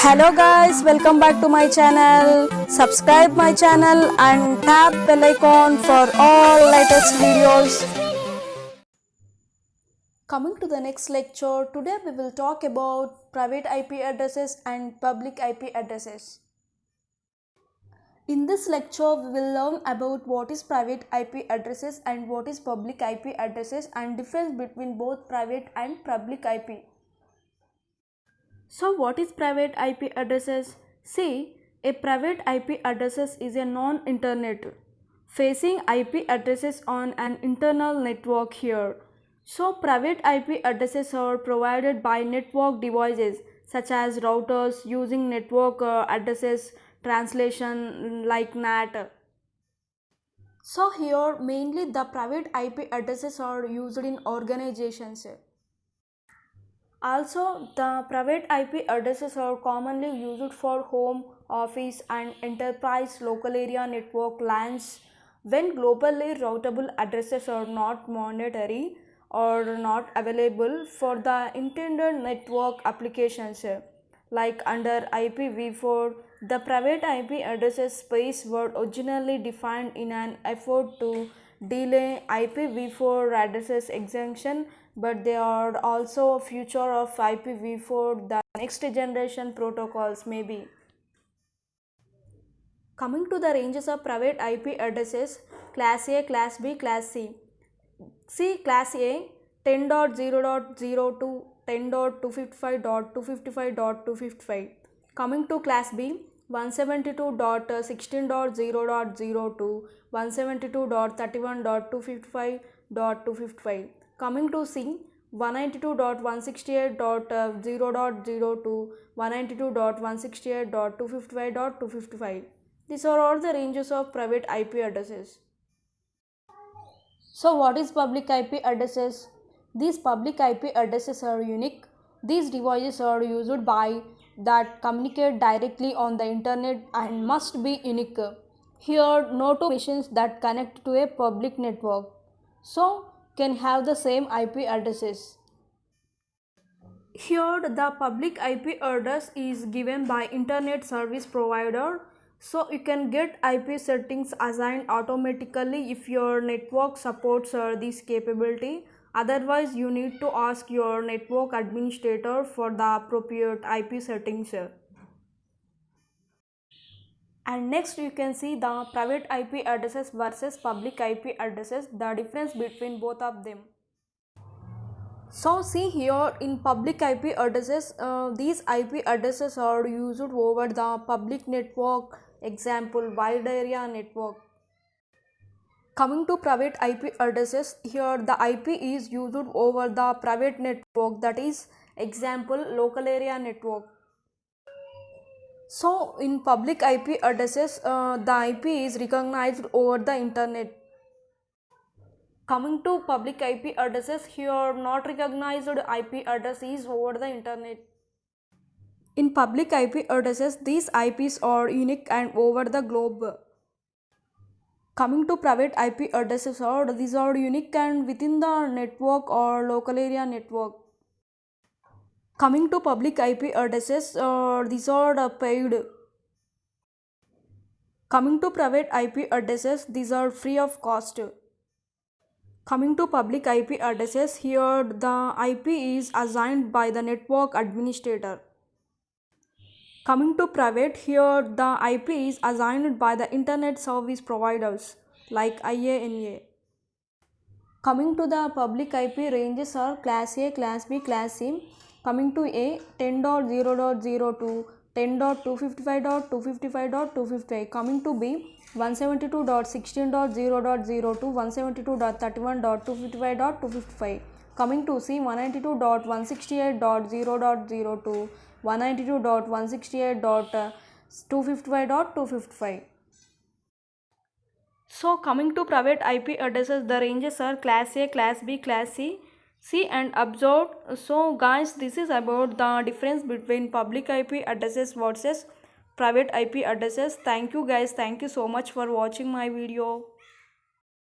Hello guys, welcome back to my channel. Subscribe my channel and tap bell icon for all latest videos. Coming to the next lecture, today we will talk about private IP addresses and public IP addresses. In this lecture, we will learn about what is private IP addresses and what is public IP addresses and difference between both private and public IP. So what is private IP addresses? See, a private IP addresses is a non-internet facing IP addresses on an internal network here. So private IP addresses are provided by network devices such as routers using network addresses translation like NAT. So here mainly the private IP addresses are used in organizations. Also, the private IP addresses are commonly used for home, office and enterprise local area network LANs when globally routable addresses are not mandatory or not available for the intended network applications. Like under IPv4, the private IP addresses space were originally defined in an effort to delay IPv4 addresses extension, but they are also a future of IPv4, the next generation protocols maybe. Coming to the ranges of private IP addresses, Class A, Class B, Class C. See Class A 10.0.0 to 10.255.255.255. Coming to Class B 172.16.0.0 to 172.31.255.255. Coming to C 192.168.0.0 to 192.168.255.255. These are all the ranges of private IP addresses. So what is public IP addresses? These public IP addresses are unique. These devices are used by that communicate directly on the internet and must be unique. Here no two machines that connect to a public network so can have the same IP addresses. Here the public IP address is given by internet service provider, so you can get IP settings assigned automatically if your network supports this capability. Otherwise you need to ask your network administrator for the appropriate IP settings. And next you can see the private IP addresses versus public IP addresses, the difference between both of them. So see here in public IP addresses, these IP addresses are used over the public network, example wide area network. Coming to private IP addresses, here the IP is used over the private network, that is example local area network. So in public IP addresses, the IP is recognized over the internet. Coming to public IP addresses, here not recognized IP address is over the internet. In public IP addresses, these IPs are unique and over the globe. Coming to private IP addresses, these are unique and within the network or local area network. Coming to public IP addresses, these are paid. Coming to private IP addresses, these are free of cost. Coming to public IP addresses, here the IP is assigned by the network administrator. Coming to private, here the IP is assigned by the internet service providers like IANA. Coming to the public IP ranges are Class A, Class B, Class C. Coming to A 10.0.0 to 10.255.255.255. Coming to B 172.16.0.0 to 172.31.255.255. Coming to C 192.168.0.0 to 192.168.255.255. So coming to private IP addresses, the ranges are Class A, Class B, Class C. See and observe. So guys, this is about the difference between public IP addresses versus private IP addresses. Thank you guys. Thank you so much for watching my video.